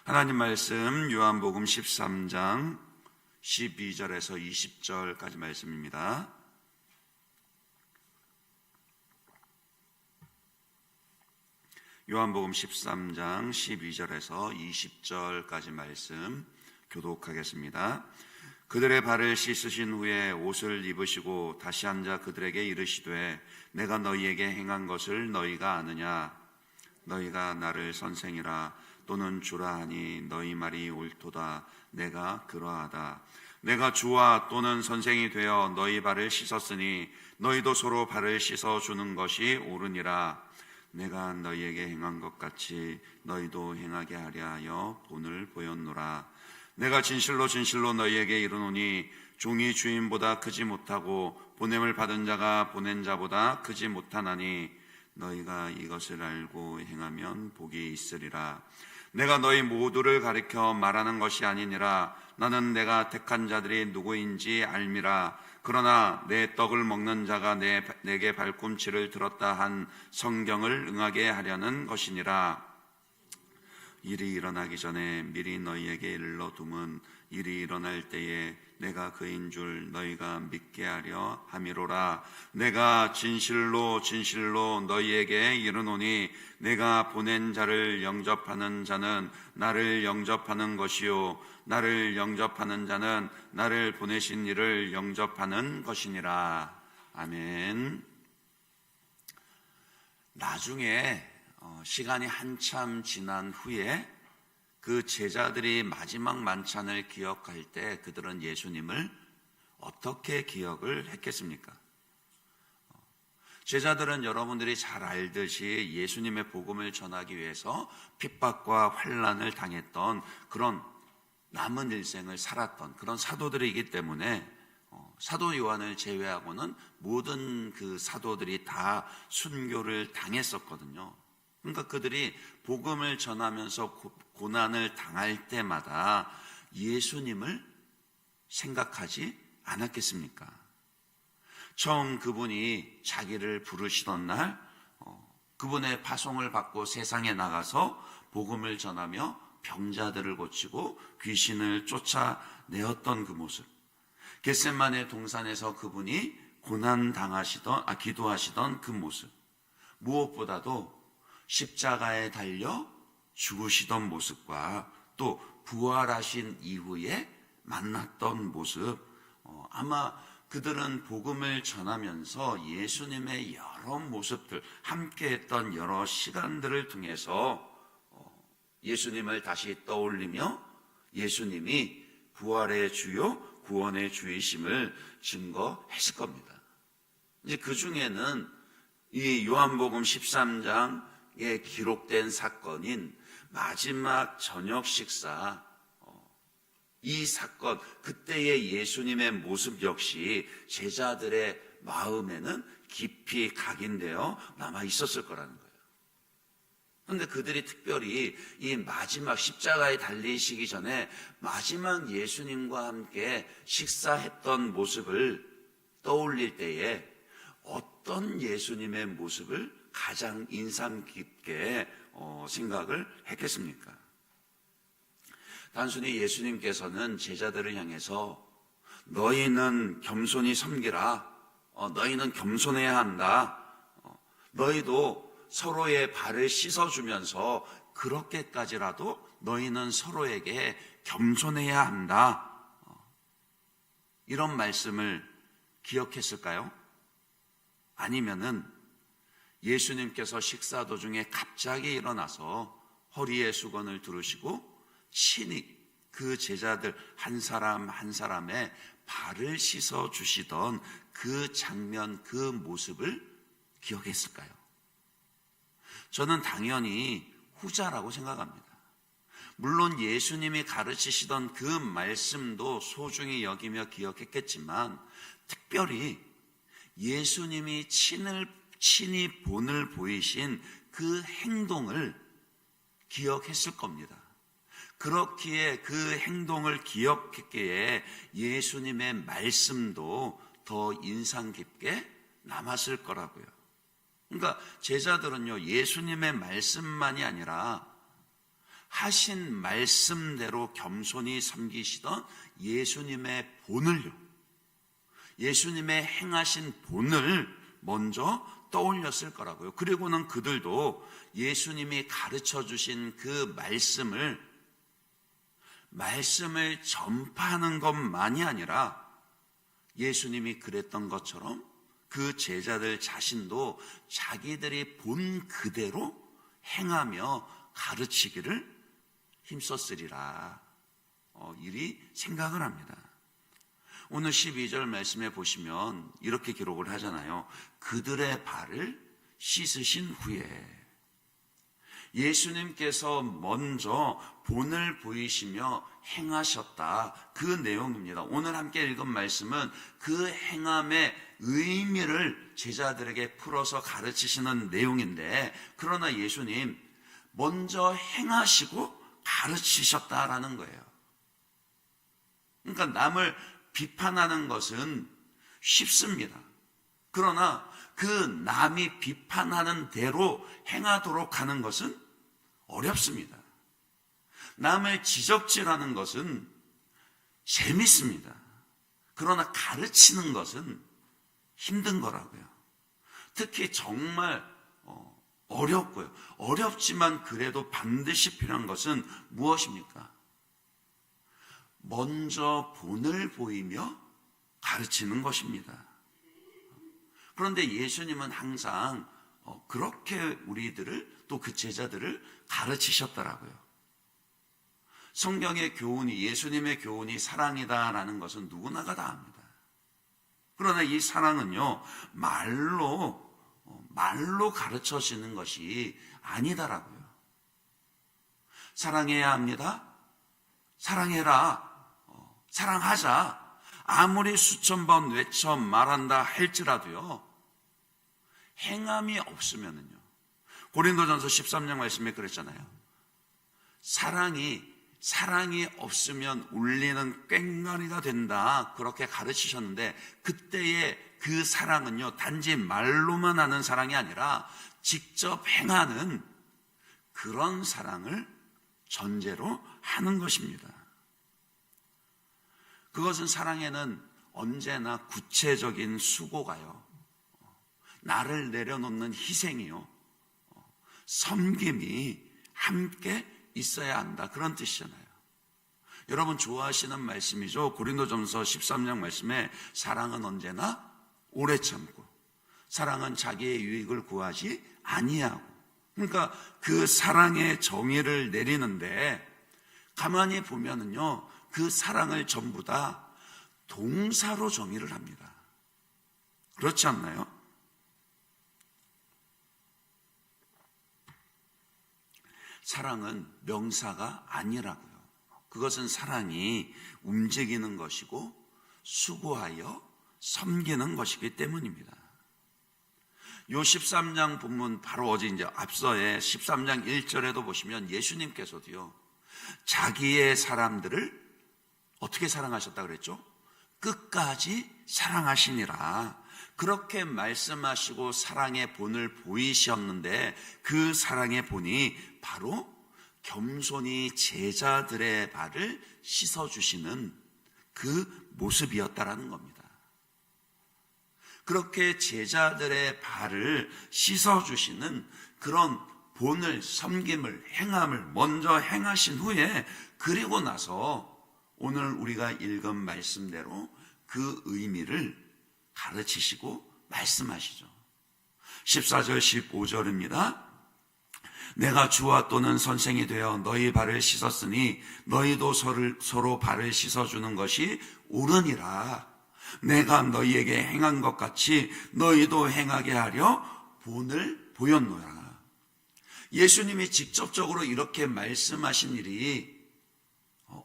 하나님 말씀 요한복음 13장 12절에서 20절까지 말씀입니다. 요한복음 13장 12절에서 20절까지 말씀 교독하겠습니다. 그들의 발을 씻으신 후에 옷을 입으시고 다시 앉아 그들에게 이르시되 내가 너희에게 행한 것을 너희가 아느냐? 너희가 나를 선생이라 또는 주라 하니 너희 말이 옳도다. 내가 그러하다. 내가 주와 또는 선생이 되어 너희 발을 씻었으니 너희도 서로 발을 씻어주는 것이 옳으니라. 내가 너희에게 행한 것 같이 너희도 행하게 하려 하여 본을 보였노라. 내가 진실로 진실로 너희에게 이르노니 종이 주인보다 크지 못하고 보냄을 받은 자가 보낸 자보다 크지 못하나니 너희가 이것을 알고 행하면 복이 있으리라. 내가 너희 모두를 가리켜 말하는 것이 아니니라. 나는 내가 택한 자들이 누구인지 알미라. 그러나 내 떡을 먹는 자가 내게 발꿈치를 들었다 한 성경을 응하게 하려는 것이니라. 일이 일어나기 전에 미리 너희에게 일러둠은 일이 일어날 때에 내가 그인 줄 너희가 믿게 하려 함이로라. 내가 진실로 진실로 너희에게 이르노니 내가 보낸 자를 영접하는 자는 나를 영접하는 것이요 나를 영접하는 자는 나를 보내신 이를 영접하는 것이니라. 아멘. 나중에 시간이 한참 지난 후에 그 제자들이 마지막 만찬을 기억할 때 그들은 예수님을 어떻게 기억을 했겠습니까? 제자들은 여러분들이 잘 알듯이 예수님의 복음을 전하기 위해서 핍박과 환난을 당했던 그런 남은 일생을 살았던 그런 사도들이기 때문에 사도 요한을 제외하고는 모든 그 사도들이 다 순교를 당했었거든요. 그러니까 그들이 복음을 전하면서 고난을 당할 때마다 예수님을 생각하지 않았겠습니까? 처음 그분이 자기를 부르시던 날 그분의 파송을 받고 세상에 나가서 복음을 전하며 병자들을 고치고 귀신을 쫓아내었던 그 모습, 겟세마네 동산에서 그분이 기도하시던 그 모습, 무엇보다도 십자가에 달려 죽으시던 모습과 또 부활하신 이후에 만났던 모습, 아마 그들은 복음을 전하면서 예수님의 여러 모습들, 함께했던 여러 시간들을 통해서 예수님을 다시 떠올리며 예수님이 부활의 주요 구원의 주이심을 증거했을 겁니다. 이제 그 중에는 이 요한복음 13장에 기록된 사건인 마지막 저녁 식사, 이 사건, 그때의 예수님의 모습 역시 제자들의 마음에는 깊이 각인되어 남아 있었을 거라는 거예요. 그런데 그들이 특별히 이 마지막 십자가에 달리시기 전에 마지막 예수님과 함께 식사했던 모습을 떠올릴 때에 어떤 예수님의 모습을 가장 인상 깊게 생각을 했겠습니까? 단순히 예수님께서는 제자들을 향해서 너희는 겸손히 섬기라, 너희는 겸손해야 한다, 너희도 서로의 발을 씻어주면서 그렇게까지라도 너희는 서로에게 겸손해야 한다, 이런 말씀을 기억했을까요? 아니면은 예수님께서 식사 도중에 갑자기 일어나서 허리에 수건을 두르시고 친히 그 제자들 한 사람 한 사람의 발을 씻어 주시던 그 장면, 그 모습을 기억했을까요? 저는 당연히 후자라고 생각합니다. 물론 예수님이 가르치시던 그 말씀도 소중히 여기며 기억했겠지만 특별히 예수님이 친히 본을 보이신 그 행동을 기억했을 겁니다. 그렇기에 그 행동을 기억했기에 예수님의 말씀도 더 인상 깊게 남았을 거라고요. 그러니까 제자들은요, 예수님의 말씀만이 아니라 하신 말씀대로 겸손히 섬기시던 예수님의 본을요, 예수님의 행하신 본을 먼저 떠올렸을 거라고요. 그리고는 그들도 예수님이 가르쳐 주신 그 말씀을 전파하는 것만이 아니라 예수님이 그랬던 것처럼 그 제자들 자신도 자기들이 본 그대로 행하며 가르치기를 힘썼으리라 이리 생각을 합니다. 오늘 12절 말씀에 보시면 이렇게 기록을 하잖아요. 그들의 발을 씻으신 후에. 예수님께서 먼저 본을 보이시며 행하셨다, 그 내용입니다. 오늘 함께 읽은 말씀은 그 행함의 의미를 제자들에게 풀어서 가르치시는 내용인데, 그러나 예수님 먼저 행하시고 가르치셨다라는 거예요. 그러니까 남을 비판하는 것은 쉽습니다. 그러나 그 남이 비판하는 대로 행하도록 하는 것은 어렵습니다. 남을 지적질하는 것은 재밌습니다. 그러나 가르치는 것은 힘든 거라고요. 특히 정말 어렵고요. 어렵지만 그래도 반드시 필요한 것은 무엇입니까? 먼저 본을 보이며 가르치는 것입니다. 그런데 예수님은 항상 그렇게 우리들을, 또 그 제자들을 가르치셨더라고요. 성경의 교훈이, 예수님의 교훈이 사랑이다라는 것은 누구나가 다 압니다. 그러나 이 사랑은요, 말로 가르쳐지는 것이 아니다라고요. 사랑해야 합니다. 사랑해라. 사랑하자. 아무리 수천 번 외쳐 말한다 할지라도요, 행함이 없으면은요, 고린도전서 13장 말씀에 그랬잖아요. 사랑이 없으면 울리는 꽹과리가 된다, 그렇게 가르치셨는데, 그때의 그 사랑은요, 단지 말로만 하는 사랑이 아니라 직접 행하는 그런 사랑을 전제로 하는 것입니다. 그것은, 사랑에는 언제나 구체적인 수고가요, 나를 내려놓는 희생이요, 섬김이 함께 있어야 한다, 그런 뜻이잖아요. 여러분 좋아하시는 말씀이죠. 고린도전서 13장 말씀에 사랑은 언제나 오래 참고 사랑은 자기의 유익을 구하지 아니하고. 그러니까 그 사랑의 정의를 내리는데, 가만히 보면은요, 그 사랑을 전부 다 동사로 정의를 합니다. 그렇지 않나요? 사랑은 명사가 아니라고요. 그것은 사랑이 움직이는 것이고 수고하여 섬기는 것이기 때문입니다. 요 13장 본문, 바로 어제 이제 앞서의 13장 1절에도 보시면 예수님께서도요, 자기의 사람들을 어떻게 사랑하셨다 그랬죠? 끝까지 사랑하시니라, 그렇게 말씀하시고 사랑의 본을 보이셨는데, 그 사랑의 본이 바로 겸손히 제자들의 발을 씻어주시는 그 모습이었다라는 겁니다. 그렇게 제자들의 발을 씻어주시는 그런 본을, 섬김을, 행함을 먼저 행하신 후에, 그리고 나서 오늘 우리가 읽은 말씀대로 그 의미를 가르치시고 말씀하시죠. 14절 15절입니다. 내가 주와 또는 선생이 되어 너희 발을 씻었으니 너희도 서로 발을 씻어주는 것이 옳으니라. 내가 너희에게 행한 것 같이 너희도 행하게 하려 본을 보였노라. 예수님이 직접적으로 이렇게 말씀하신 일이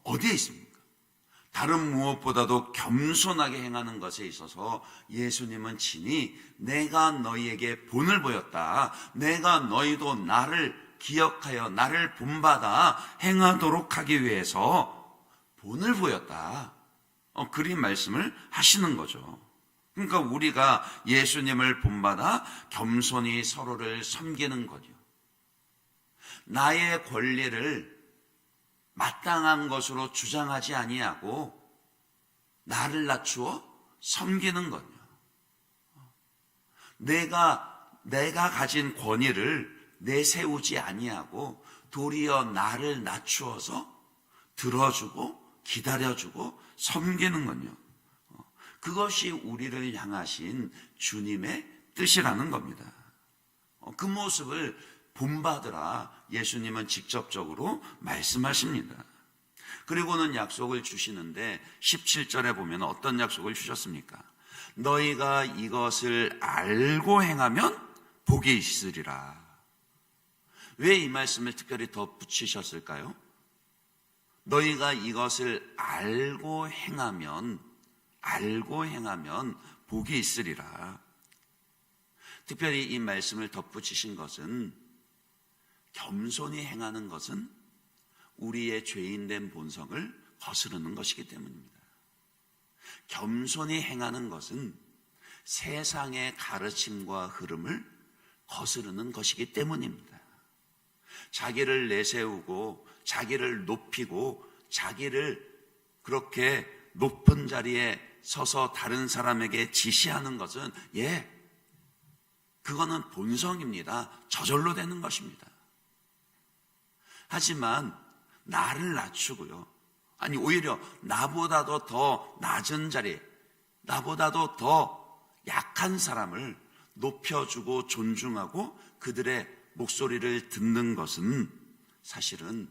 어디에 있습니까? 다른 무엇보다도 겸손하게 행하는 것에 있어서 예수님은 친히 내가 너희에게 본을 보였다, 내가 너희도 나를 기억하여 나를 본받아 행하도록 하기 위해서 본을 보였다, 그리 말씀을 하시는 거죠. 그러니까 우리가 예수님을 본받아 겸손히 서로를 섬기는 거죠. 나의 권리를 마땅한 것으로 주장하지 아니하고 나를 낮추어 섬기는 거냐. 내가 가진 권위를 내세우지 아니하고 도리어 나를 낮추어서 들어주고 기다려주고 섬기는 거냐. 그것이 우리를 향하신 주님의 뜻이라는 겁니다. 그 모습을 본받으라 예수님은 직접적으로 말씀하십니다. 그리고는 약속을 주시는데 17절에 보면 어떤 약속을 주셨습니까? 너희가 이것을 알고 행하면 복이 있으리라. 왜 이 말씀을 특별히 더 붙이셨을까요? 너희가 이것을 알고 행하면 복이 있으리라. 특별히 이 말씀을 덧붙이신 것은 겸손히 행하는 것은 우리의 죄인된 본성을 거스르는 것이기 때문입니다. 겸손히 행하는 것은 세상의 가르침과 흐름을 거스르는 것이기 때문입니다. 자기를 내세우고 자기를 높이고 자기를 그렇게 높은 자리에 서서 다른 사람에게 지시하는 것은 그거는 본성입니다. 저절로 되는 것입니다. 하지만 나를 낮추고요. 아니 오히려 나보다도 더 낮은 자리, 나보다도 더 약한 사람을 높여주고 존중하고 그들의 목소리를 듣는 것은 사실은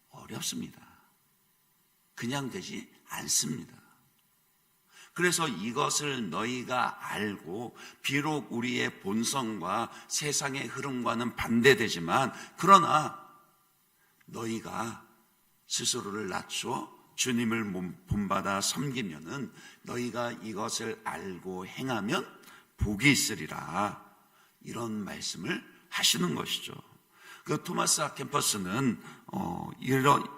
어렵습니다. 그냥 되지 않습니다. 그래서 이것을 너희가 알고 비록 우리의 본성과 세상의 흐름과는 반대되지만 그러나 너희가 스스로를 낮추어 주님을 본받아 섬기면은 너희가 이것을 알고 행하면 복이 있으리라. 이런 말씀을 하시는 것이죠. 그 토마스 아켄퍼스는 이런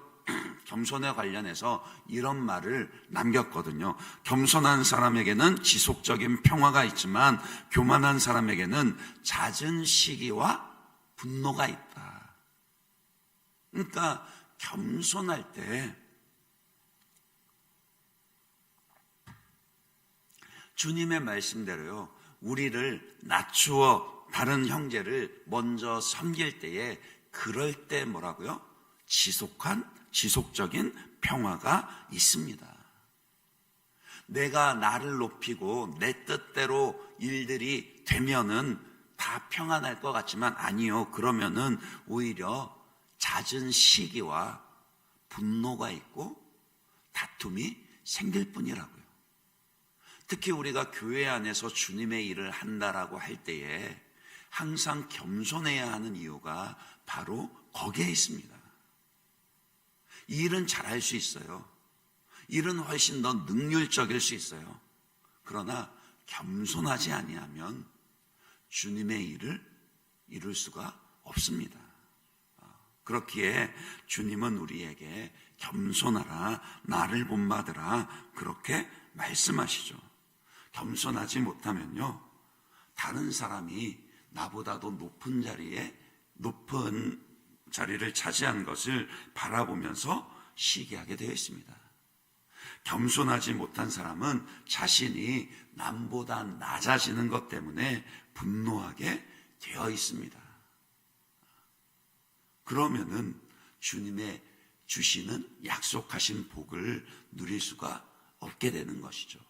겸손에 관련해서 이런 말을 남겼거든요. 겸손한 사람에게는 지속적인 평화가 있지만 교만한 사람에게는 잦은 시기와 분노가 있다. 그러니까 겸손할 때 주님의 말씀대로요, 우리를 낮추어 다른 형제를 먼저 섬길 때에 그럴 때 뭐라고요? 지속적인 평화가 있습니다. 내가 나를 높이고 내 뜻대로 일들이 되면은 다 평안할 것 같지만 아니요. 그러면은 오히려 잦은 시기와 분노가 있고 다툼이 생길 뿐이라고요. 특히 우리가 교회 안에서 주님의 일을 한다라고 할 때에 항상 겸손해야 하는 이유가 바로 거기에 있습니다. 이 일은 잘할 수 있어요. 일은 훨씬 더 능률적일 수 있어요. 그러나 겸손하지 아니하면 주님의 일을 이룰 수가 없습니다. 그렇기에 주님은 우리에게 겸손하라, 나를 본받으라 그렇게 말씀하시죠. 겸손하지 못하면요, 다른 사람이 나보다도 높은 자리를 차지한 것을 바라보면서 시기하게 되어 있습니다. 겸손하지 못한 사람은 자신이 남보다 낮아지는 것 때문에 분노하게 되어 있습니다. 그러면은 주님의 주시는 약속하신 복을 누릴 수가 없게 되는 것이죠.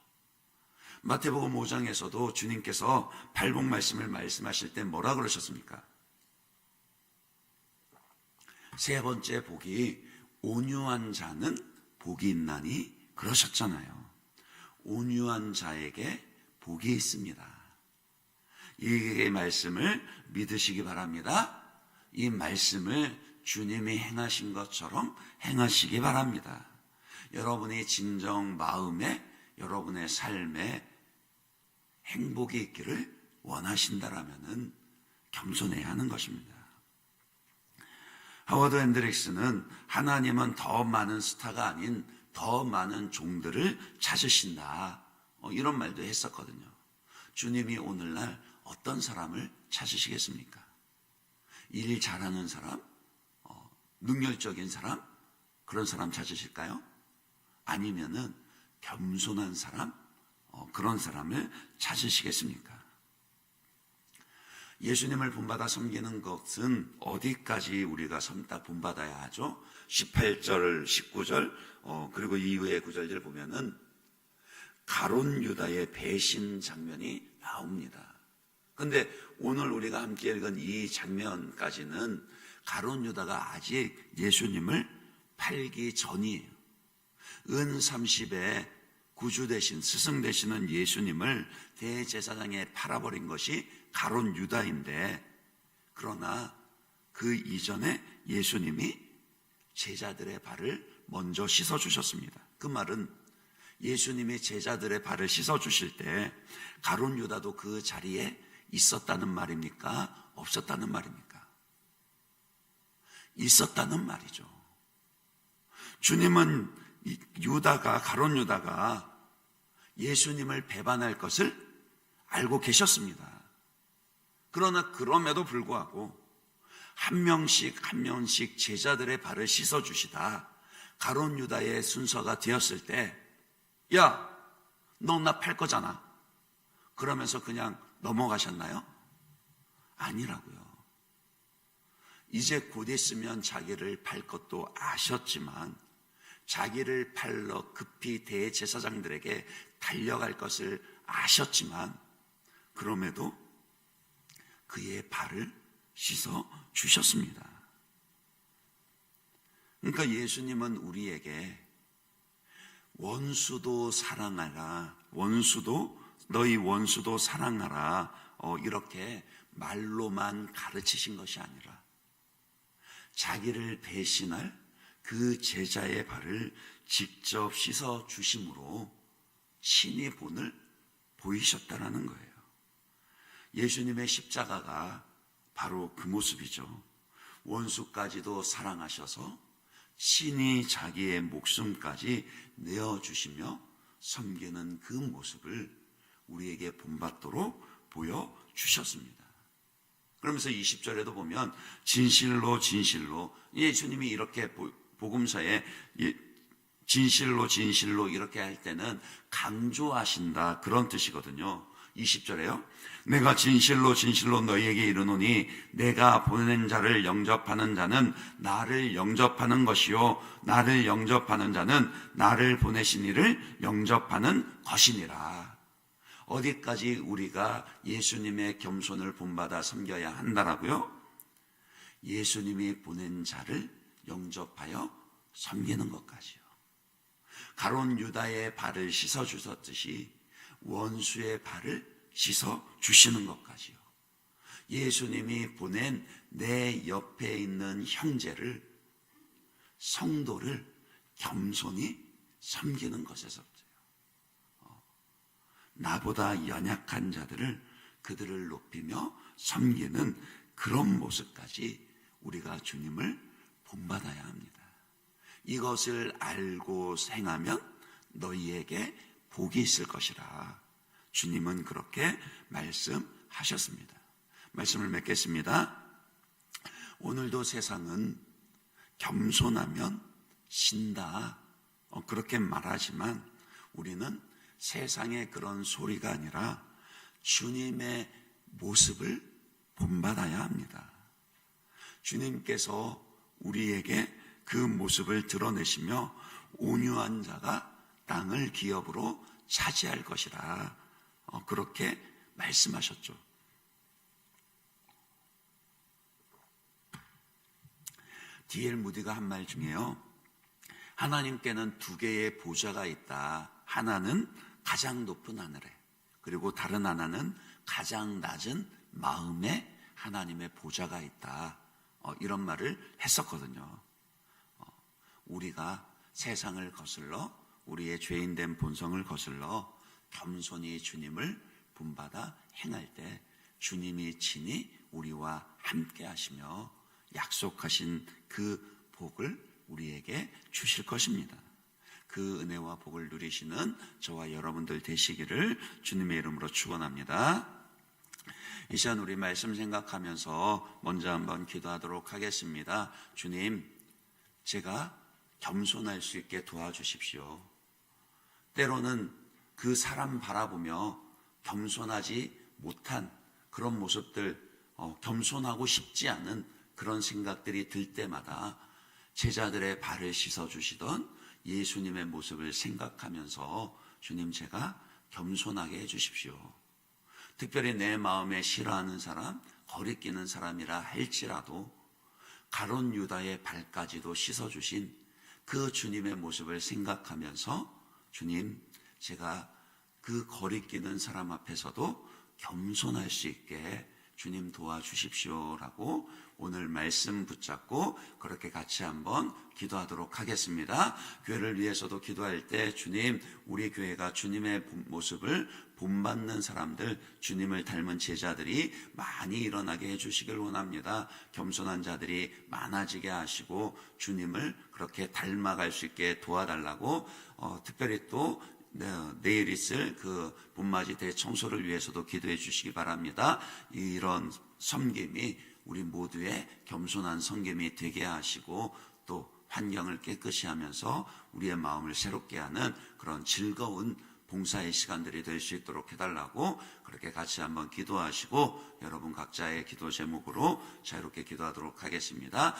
마태복음 5장에서도 주님께서 발복 말씀을 말씀하실 때 뭐라 그러셨습니까? 세 번째 복이 온유한 자는 복이 있나니 그러셨잖아요. 온유한 자에게 복이 있습니다. 이 말씀을 믿으시기 바랍니다. 이 말씀을 주님이 행하신 것처럼 행하시기 바랍니다. 여러분이 진정 마음에 여러분의 삶에 행복이 있기를 원하신다라면은 겸손해야 하는 것입니다. 하워드 핸드릭스는 하나님은 더 많은 스타가 아닌 더 많은 종들을 찾으신다, 이런 말도 했었거든요. 주님이 오늘날 어떤 사람을 찾으시겠습니까? 일 잘하는 사람, 능률적인 사람, 그런 사람 찾으실까요? 아니면은 겸손한 사람, 그런 사람을 찾으시겠습니까? 예수님을 본받아 섬기는 것은 어디까지 우리가 섬다 본받아야 하죠? 18절, 19절, 그리고 이후의 구절들 보면은 가룟 유다의 배신 장면이 나옵니다. 그런데 오늘 우리가 함께 읽은 이 장면까지는 가룟 유다가 아직 예수님을 팔기 전이에요. 은 30에 구주 대신, 스승 되시는 예수님을 대제사장에 팔아버린 것이 가룟 유다인데, 그러나 그 이전에 예수님이 제자들의 발을 먼저 씻어주셨습니다. 그 말은 예수님이 제자들의 발을 씻어주실 때 가룟 유다도 그 자리에 있었다는 말입니까? 없었다는 말입니까? 있었다는 말이죠. 주님은 유다가, 가룟 유다가 예수님을 배반할 것을 알고 계셨습니다. 그러나 그럼에도 불구하고 한 명씩 제자들의 발을 씻어주시다 가룟 유다의 순서가 되었을 때, 야, 너 나 팔 거잖아, 그러면서 그냥 넘어가셨나요? 아니라고요. 이제 곧 있으면 자기를 팔 것도 아셨지만 자기를 팔러 급히 대제사장들에게 달려갈 것을 아셨지만 그럼에도 그의 발을 씻어 주셨습니다. 그러니까 예수님은 우리에게 원수도 사랑하라, 너희 원수도 사랑하라, 이렇게 말로만 가르치신 것이 아니라 자기를 배신할 그 제자의 발을 직접 씻어 주심으로 신의 본을 보이셨다라는 거예요. 예수님의 십자가가 바로 그 모습이죠. 원수까지도 사랑하셔서 신이 자기의 목숨까지 내어주시며 섬기는 그 모습을 우리에게 본받도록 보여주셨습니다. 그러면서 20절에도 보면 진실로 예수님이 이렇게 복음서에 진실로 이렇게 할 때는 강조하신다, 그런 뜻이거든요. 20절에요. 내가 진실로 너희에게 이르노니 내가 보낸 자를 영접하는 자는 나를 영접하는 것이요 나를 영접하는 자는 나를 보내신 이를 영접하는 것이니라. 어디까지 우리가 예수님의 겸손을 본받아 섬겨야 한다라고요? 예수님이 보낸 자를 영접하여 섬기는 것까지요. 가룟 유다의 발을 씻어 주셨듯이 원수의 발을 씻어 주시는 것까지요. 예수님이 보낸 내 옆에 있는 형제를, 성도를 겸손히 섬기는 것에서부터요. 나보다 연약한 자들을, 그들을 높이며 섬기는 그런 모습까지 우리가 주님을 본받아야 합니다. 이것을 알고 행하면 너희에게 복이 있을 것이라. 주님은 그렇게 말씀하셨습니다. 말씀을 맺겠습니다. 오늘도 세상은 겸손하면 신다, 그렇게 말하지만 우리는 세상의 그런 소리가 아니라 주님의 모습을 본받아야 합니다. 주님께서 우리에게 그 모습을 드러내시며 온유한 자가 땅을 기업으로 차지할 것이라, 그렇게 말씀하셨죠. D.L. 무디가 한 말 중에요, 하나님께는 두 개의 보좌가 있다. 하나는 가장 높은 하늘에, 그리고 다른 하나는 가장 낮은 마음에 하나님의 보좌가 있다. 이런 말을 했었거든요. 우리가 세상을 거슬러, 우리의 죄인된 본성을 거슬러 겸손히 주님을 본받아 행할 때 주님이 친히 우리와 함께 하시며 약속하신 그 복을 우리에게 주실 것입니다. 그 은혜와 복을 누리시는 저와 여러분들 되시기를 주님의 이름으로 축원합니다. 이 시간 우리 말씀 생각하면서 먼저 한번 기도하도록 하겠습니다. 주님, 제가 겸손할 수 있게 도와주십시오. 때로는 그 사람 바라보며 겸손하지 못한 그런 모습들, 겸손하고 싶지 않은 그런 생각들이 들 때마다 제자들의 발을 씻어주시던 예수님의 모습을 생각하면서 주님, 제가 겸손하게 해주십시오. 특별히 내 마음에 싫어하는 사람, 거리끼는 사람이라 할지라도 가룟 유다의 발까지도 씻어주신 그 주님의 모습을 생각하면서 주님, 제가 그 거리끼는 사람 앞에서도 겸손할 수 있게 주님 도와주십시오라고 오늘 말씀 붙잡고 그렇게 같이 한번 기도하도록 하겠습니다. 교회를 위해서도 기도할 때 주님, 우리 교회가 주님의 모습을 본받는 사람들, 주님을 닮은 제자들이 많이 일어나게 해주시길 원합니다. 겸손한 자들이 많아지게 하시고 주님을 그렇게 닮아갈 수 있게 도와달라고 특별히 또 내일 있을 그 봄맞이 대청소를 위해서도 기도해 주시기 바랍니다. 이런 섬김이 우리 모두의 겸손한 섬김이 되게 하시고 또 환경을 깨끗이 하면서 우리의 마음을 새롭게 하는 그런 즐거운 봉사의 시간들이 될 수 있도록 해달라고 그렇게 같이 한번 기도하시고 여러분 각자의 기도 제목으로 자유롭게 기도하도록 하겠습니다.